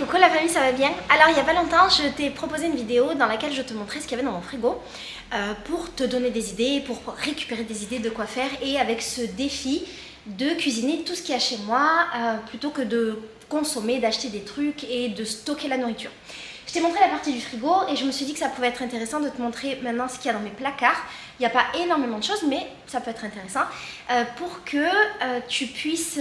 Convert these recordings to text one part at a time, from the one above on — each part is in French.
coucou la famille, ça va bien? Alors il y a pas longtemps, je t'ai proposé une vidéo dans laquelle je te montrais ce qu'il y avait dans mon frigo pour te donner des idées, pour récupérer des idées de quoi faire et avec ce défi de cuisiner tout ce qu'il y a chez moi plutôt que de consommer, d'acheter des trucs et de stocker la nourriture. Je t'ai montré la partie du frigo et je me suis dit que ça pouvait être intéressant de te montrer maintenant ce qu'il y a dans mes placards. Il n'y a pas énormément de choses, mais ça peut être intéressant pour que tu puisses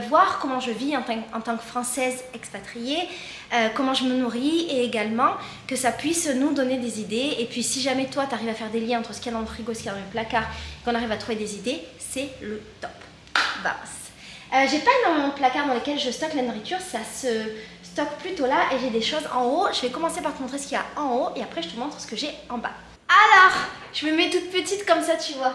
voir comment je vis en tant que Française expatriée, comment je me nourris et également que ça puisse nous donner des idées. Et puis si jamais toi tu arrives à faire des liens entre ce qu'il y a dans le frigo et ce qu'il y a dans mes placards, qu'on arrive à trouver des idées, c'est le top. J'ai pas énormément de placards dans lesquels je stocke la nourriture, ça se stocke plutôt là et j'ai des choses en haut. Je vais commencer par te montrer ce qu'il y a en haut et après je te montre ce que j'ai en bas. Alors, je me mets toute petite comme ça, tu vois.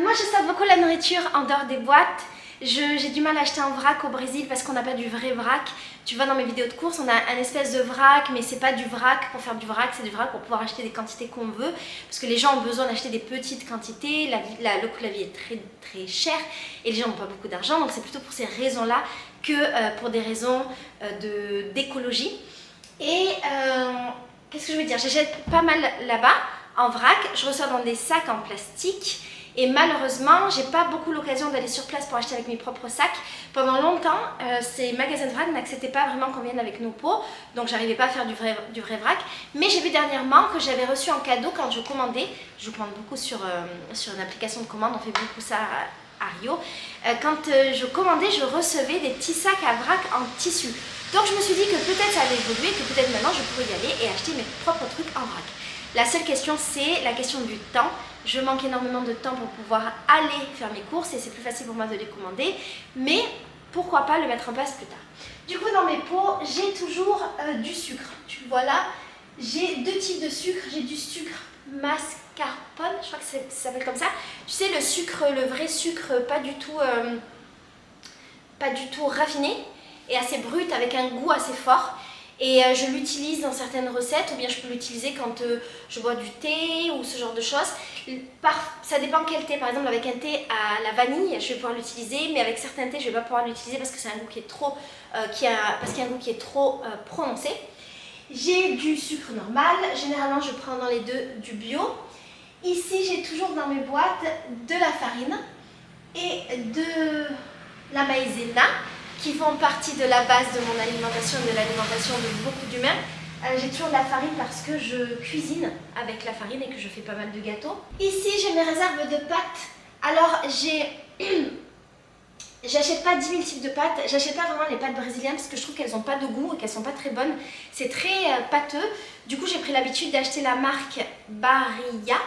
Moi, je stocke beaucoup la nourriture en dehors des boîtes. J'ai du mal à acheter en vrac au Brésil parce qu'on n'a pas du vrai vrac. Tu vois, dans mes vidéos de course, on a un espèce de vrac, mais c'est pas du vrac pour faire du vrac, c'est du vrac pour pouvoir acheter des quantités qu'on veut. Parce que les gens ont besoin d'acheter des petites quantités, le coût de la vie est très très cher et les gens n'ont pas beaucoup d'argent. Donc c'est plutôt pour ces raisons-là que pour des raisons d'écologie. Et qu'est-ce que je veux dire? J'achète pas mal là-bas en vrac, je reçois dans des sacs en plastique. Et malheureusement, j'ai pas beaucoup l'occasion d'aller sur place pour acheter avec mes propres sacs. Pendant longtemps, ces magasins de vrac n'acceptaient pas vraiment qu'on vienne avec nos pots, donc j'arrivais pas à faire du vrai vrac. Mais j'ai vu dernièrement que j'avais reçu en cadeau quand je commandais. Je commande beaucoup sur une application de commande, on fait beaucoup ça à Rio. Quand je commandais, je recevais des petits sacs à vrac en tissu. Donc je me suis dit que peut-être ça allait évoluer, que peut-être maintenant je pourrais y aller et acheter mes propres trucs en vrac. La seule question, c'est la question du temps. Je manque énormément de temps pour pouvoir aller faire mes courses et c'est plus facile pour moi de les commander. Mais pourquoi pas le mettre en place plus tard. Du coup, dans mes pots, j'ai toujours du sucre. Tu le vois là, j'ai deux types de sucre. J'ai du sucre mascarpone, je crois que ça s'appelle comme ça. Tu sais, le sucre, le vrai sucre, pas du tout raffiné et assez brut avec un goût assez fort. Et je l'utilise dans certaines recettes, ou bien je peux l'utiliser quand je bois du thé ou ce genre de choses. Ça dépend quel thé. Par exemple, avec un thé à la vanille, je vais pouvoir l'utiliser, mais avec certains thés, je ne vais pas pouvoir l'utiliser parce que c'est un goût qui est trop, prononcé. J'ai du sucre normal. Généralement, je prends dans les deux du bio. Ici, j'ai toujours dans mes boîtes de la farine et de la maïzena, qui font partie de la base de mon alimentation et de l'alimentation de beaucoup d'humains. J'ai toujours de la farine parce que je cuisine avec la farine et que je fais pas mal de gâteaux. Ici, j'ai mes réserves de pâtes. Alors, j'achète pas 10 000 types de pâtes. J'achète pas vraiment les pâtes brésiliennes parce que je trouve qu'elles n'ont pas de goût et qu'elles sont pas très bonnes. C'est très pâteux. Du coup, j'ai pris l'habitude d'acheter la marque Barilla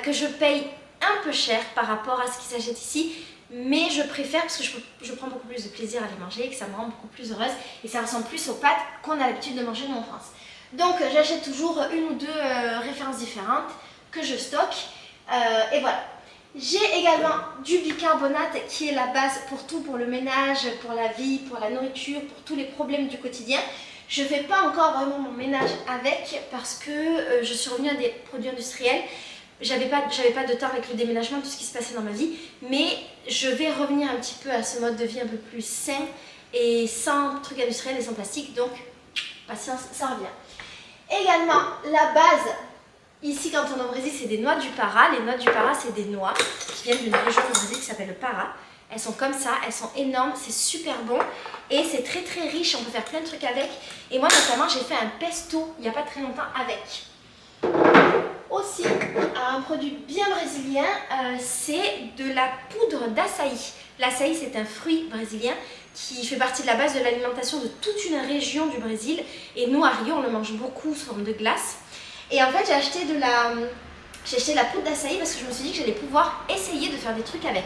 que je paye un peu cher par rapport à ce qui s'achète ici. Mais je préfère parce que je prends beaucoup plus de plaisir à les manger et que ça me rend beaucoup plus heureuse et ça ressemble plus aux pâtes qu'on a l'habitude de manger nous en France. Donc j'achète toujours une ou deux références différentes que je stocke et voilà. J'ai également du bicarbonate qui est la base pour tout, pour le ménage, pour la vie, pour la nourriture, pour tous les problèmes du quotidien. Je ne fais pas encore vraiment mon ménage avec parce que je suis revenue à des produits industriels. J'avais pas de temps avec le déménagement, tout ce qui se passait dans ma vie, mais je vais revenir un petit peu à ce mode de vie un peu plus sain et sans trucs industriels et sans plastique, donc patience, ça revient. Également, la base, ici quand on est au Brésil, c'est des noix du Pará. Les noix du Pará, c'est des noix qui viennent d'une région du Brésil qui s'appelle le Pará. Elles sont comme ça, elles sont énormes, c'est super bon et c'est très très riche, on peut faire plein de trucs avec. Et moi notamment, j'ai fait un pesto il n'y a pas très longtemps avec. Aussi, un produit bien brésilien, c'est de la poudre d'açaï. L'açaï, c'est un fruit brésilien qui fait partie de la base de l'alimentation de toute une région du Brésil. Et nous, à Rio, on le mange beaucoup sous forme de glace. Et en fait, j'ai acheté de la poudre d'açaï parce que je me suis dit que j'allais pouvoir essayer de faire des trucs avec.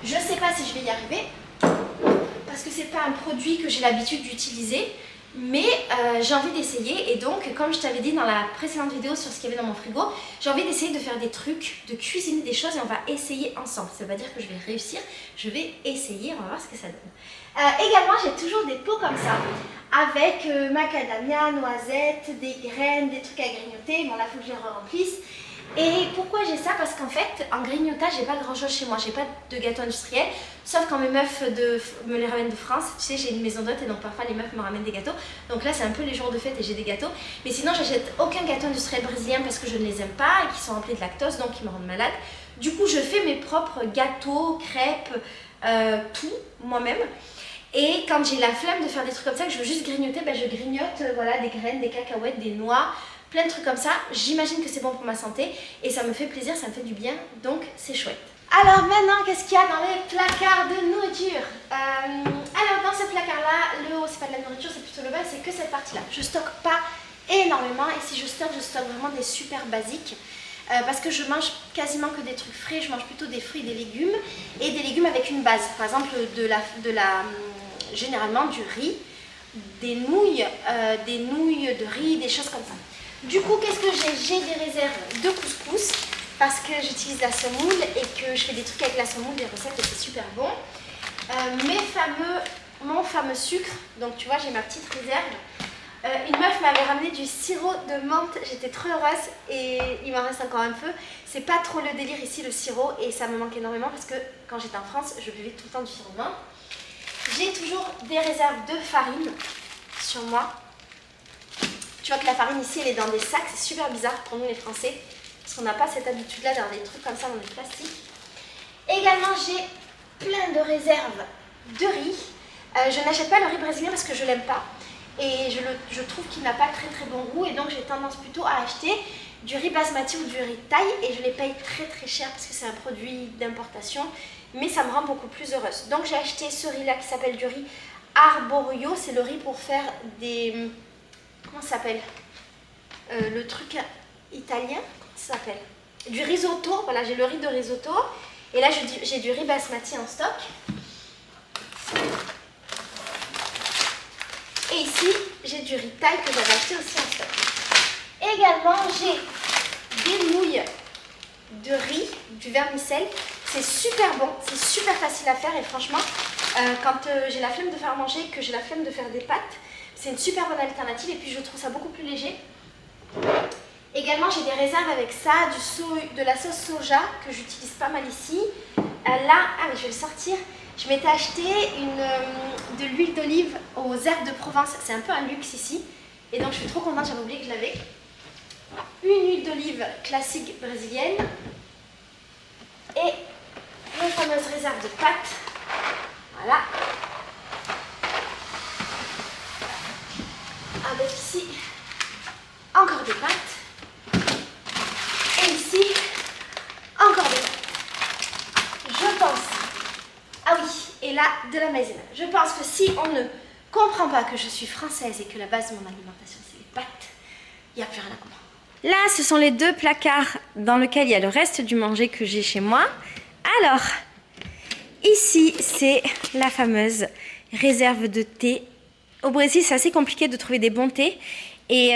Je ne sais pas si je vais y arriver parce que c'est pas un produit que j'ai l'habitude d'utiliser. Mais j'ai envie d'essayer et donc comme je t'avais dit dans la précédente vidéo sur ce qu'il y avait dans mon frigo, j'ai envie d'essayer de faire des trucs, de cuisiner des choses et on va essayer ensemble. Ça veut pas dire que je vais réussir, je vais essayer, on va voir ce que ça donne. Également j'ai toujours des pots comme ça avec macadamia, noisettes, des graines, des trucs à grignoter. Bon là il faut que je les remplisse. Et pourquoi j'ai ça? Parce qu'en fait, en grignotage, j'ai pas grand chose chez moi, j'ai pas de gâteau industriel, sauf quand mes meufs me les ramènent de France. Tu sais, j'ai une maison d'hôtes et donc parfois les meufs me ramènent des gâteaux. Donc là, c'est un peu les jours de fête et j'ai des gâteaux. Mais sinon, j'achète aucun gâteau industriel brésilien parce que je ne les aime pas et qui sont remplis de lactose, donc ils me rendent malade. Du coup, je fais mes propres gâteaux, crêpes, tout moi-même. Et quand j'ai la flemme de faire des trucs comme ça, que je veux juste grignoter, ben je grignote voilà, des graines, des cacahuètes, des noix, plein de trucs comme ça. J'imagine que c'est bon pour ma santé et ça me fait plaisir, ça me fait du bien, donc c'est chouette. Alors maintenant, qu'est-ce qu'il y a dans les placards de nourriture? Alors dans ce placard-là, le haut c'est pas de la nourriture, c'est plutôt le bas, c'est que cette partie-là. Je stocke pas énormément et si je stocke vraiment des super basiques. Parce que je mange quasiment que des trucs frais, je mange plutôt des fruits, des légumes et des légumes avec une base. Par exemple, généralement du riz, des nouilles de riz, des choses comme ça. Du coup, qu'est-ce que j'ai? J'ai des réserves de couscous parce que j'utilise la semoule et que je fais des trucs avec la semoule, des recettes et c'est super bon. Mon fameux sucre, donc tu vois, j'ai ma petite réserve. Une meuf m'avait ramené du sirop de menthe, j'étais trop heureuse et il m'en reste encore un peu. C'est pas trop le délire ici le sirop et ça me manque énormément parce que quand j'étais en France, je buvais tout le temps du sirop de menthe. J'ai toujours des réserves de farine sur moi. Tu vois que la farine ici elle est dans des sacs, c'est super bizarre pour nous les Français parce qu'on n'a pas cette habitude là d'avoir des trucs comme ça dans des plastiques. Également j'ai plein de réserves de riz. Je n'achète pas le riz brésilien parce que je l'aime pas. Et je trouve qu'il n'a pas très bon goût et donc j'ai tendance plutôt à acheter du riz basmati ou du riz thaï et je les paye très cher parce que c'est un produit d'importation mais ça me rend beaucoup plus heureuse. Donc j'ai acheté ce riz là qui s'appelle du riz arborio, c'est le riz pour faire des... comment ça s'appelle le truc italien, comment ça s'appelle? Du risotto, voilà j'ai le riz de risotto et là j'ai du riz basmati en stock. Et ici, j'ai du riz thaï que j'avais acheté aussi en stock. Également, j'ai des nouilles de riz, du vermicelle. C'est super bon, c'est super facile à faire et franchement, quand j'ai la flemme de faire manger, que j'ai la flemme de faire des pâtes, c'est une super bonne alternative et puis je trouve ça beaucoup plus léger. Également, j'ai des réserves avec ça, de la sauce soja que j'utilise pas mal ici. Là, mais je vais le sortir. Je m'étais acheté de l'huile d'olive aux herbes de Provence. C'est un peu un luxe ici. Et donc je suis trop contente, j'avais oublié que je l'avais. Une huile d'olive classique brésilienne. Et mes fameuses réserves de pâtes. Voilà. Avec ici encore des pâtes. Et ici encore des pâtes. Je pense... Ah oui, et là, de la maïzena. Je pense que si on ne comprend pas que je suis française et que la base de mon alimentation, c'est les pâtes, il n'y a plus rien à comprendre. Là, ce sont les deux placards dans lesquels il y a le reste du manger que j'ai chez moi. Alors, ici, c'est la fameuse réserve de thé. Au Brésil, c'est assez compliqué de trouver des bons thés. Et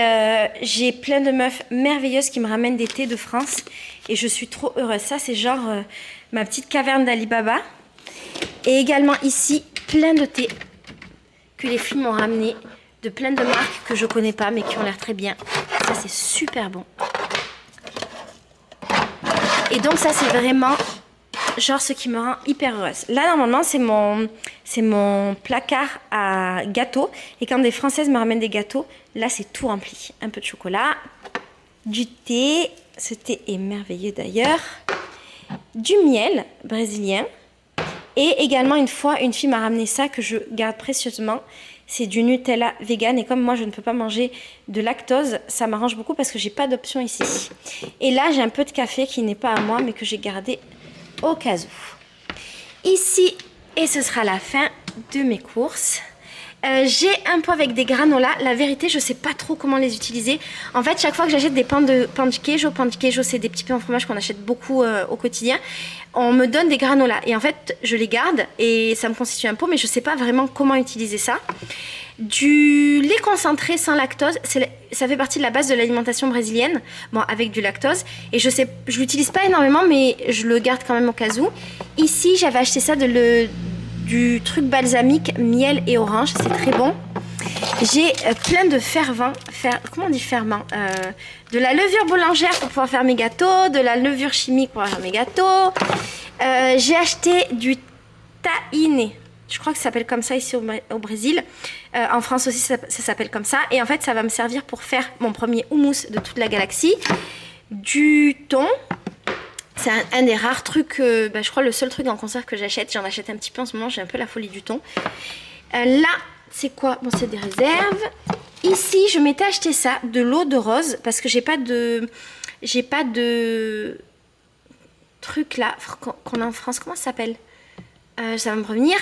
j'ai plein de meufs merveilleuses qui me ramènent des thés de France. Et je suis trop heureuse. Ça, c'est genre ma petite caverne d'Ali Baba. Et également ici, plein de thés que les filles m'ont ramené de plein de marques que je connais pas mais qui ont l'air très bien. Ça c'est super bon. Et donc ça c'est vraiment genre ce qui me rend hyper heureuse. Là normalement c'est mon placard à gâteaux. Et quand des Françaises me ramènent des gâteaux, là c'est tout rempli. Un peu de chocolat, du thé, ce thé est merveilleux d'ailleurs, du miel brésilien. Et également une fois, une fille m'a ramené ça que je garde précieusement. C'est du Nutella vegan et comme moi je ne peux pas manger de lactose, ça m'arrange beaucoup parce que j'ai pas d'option ici. Et là j'ai un peu de café qui n'est pas à moi mais que j'ai gardé au cas où. Ici, et ce sera la fin de mes courses. J'ai un pot avec des granolas. La vérité, je sais pas trop comment les utiliser. En fait, chaque fois que j'achète des pains de queijo c'est des petits pains au fromage qu'on achète beaucoup au quotidien. On me donne des granolas et en fait, je les garde et ça me constitue un pot, mais je sais pas vraiment comment utiliser ça. Du lait concentré sans lactose, ça fait partie de la base de l'alimentation brésilienne, bon avec du lactose. Et je l'utilise pas énormément, mais je le garde quand même au cas où. Ici, j'avais acheté ça du truc balsamique, miel et orange, c'est très bon. J'ai plein de comment on dit ferment, de la levure boulangère pour pouvoir faire mes gâteaux, de la levure chimique pour faire mes gâteaux. J'ai acheté du tahini. Je crois que ça s'appelle comme ça ici au Brésil. En France aussi, ça s'appelle comme ça. Et en fait, ça va me servir pour faire mon premier houmous de toute la galaxie. Du thon. C'est un des rares trucs, je crois le seul truc en conserve que j'achète. J'en achète un petit peu en ce moment, j'ai un peu la folie du thon. Là, c'est quoi? Bon, c'est des réserves. Ici, je m'étais acheté ça, de l'eau de rose, parce que j'ai pas de truc là qu'on a en France. Comment ça s'appelle? Ça va me revenir.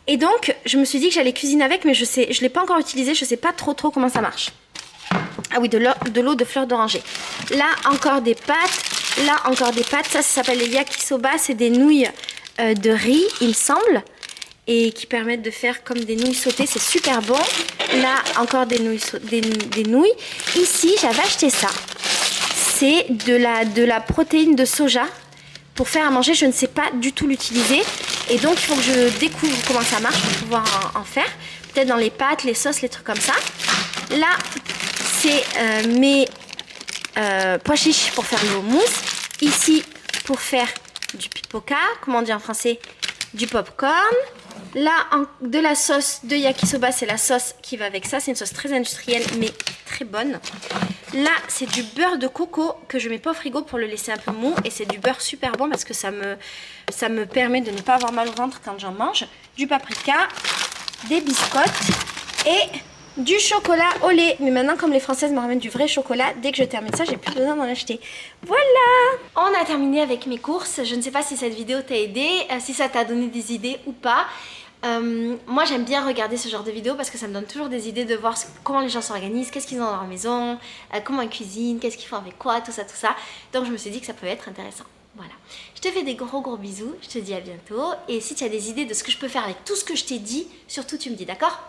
Et donc, je me suis dit que j'allais cuisiner avec, mais je l'ai pas encore utilisé. Je sais pas trop comment ça marche. Ah oui, de l'eau de fleurs d'oranger. Là, encore des pâtes. Là, encore des pâtes. Ça s'appelle les yakisoba. C'est des nouilles de riz, il me semble. Et qui permettent de faire comme des nouilles sautées. C'est super bon. Là, encore des nouilles. Ici, j'avais acheté ça. C'est de la protéine de soja pour faire à manger. Je ne sais pas du tout l'utiliser. Et donc, il faut que je découvre comment ça marche pour pouvoir en faire. Peut-être dans les pâtes, les sauces, les trucs comme ça. Là, c'est mes pois chiches pour faire le houmous. Ici, pour faire du pipoca. Comment on dit en français? Du popcorn. Là, de la sauce de yakisoba, c'est la sauce qui va avec ça. C'est une sauce très industrielle, mais très bonne. Là, c'est du beurre de coco que je mets pas au frigo pour le laisser un peu mou. Et c'est du beurre super bon parce que ça me permet de ne pas avoir mal au ventre quand j'en mange. Du paprika, des biscottes et du chocolat au lait. Mais maintenant, comme les Françaises me ramènent du vrai chocolat, dès que je termine ça, j'ai plus besoin d'en acheter. Voilà! On a terminé avec mes courses. Je ne sais pas si cette vidéo t'a aidé, si ça t'a donné des idées ou pas. Moi j'aime bien regarder ce genre de vidéos parce que ça me donne toujours des idées de voir comment les gens s'organisent, qu'est-ce qu'ils ont dans leur maison, comment ils cuisinent, qu'est-ce qu'ils font avec quoi, tout ça. Donc je me suis dit que ça pouvait être intéressant. Voilà, je te fais des gros bisous, je te dis à bientôt. Et si tu as des idées de ce que je peux faire avec tout ce que je t'ai dit, surtout tu me dis, d'accord?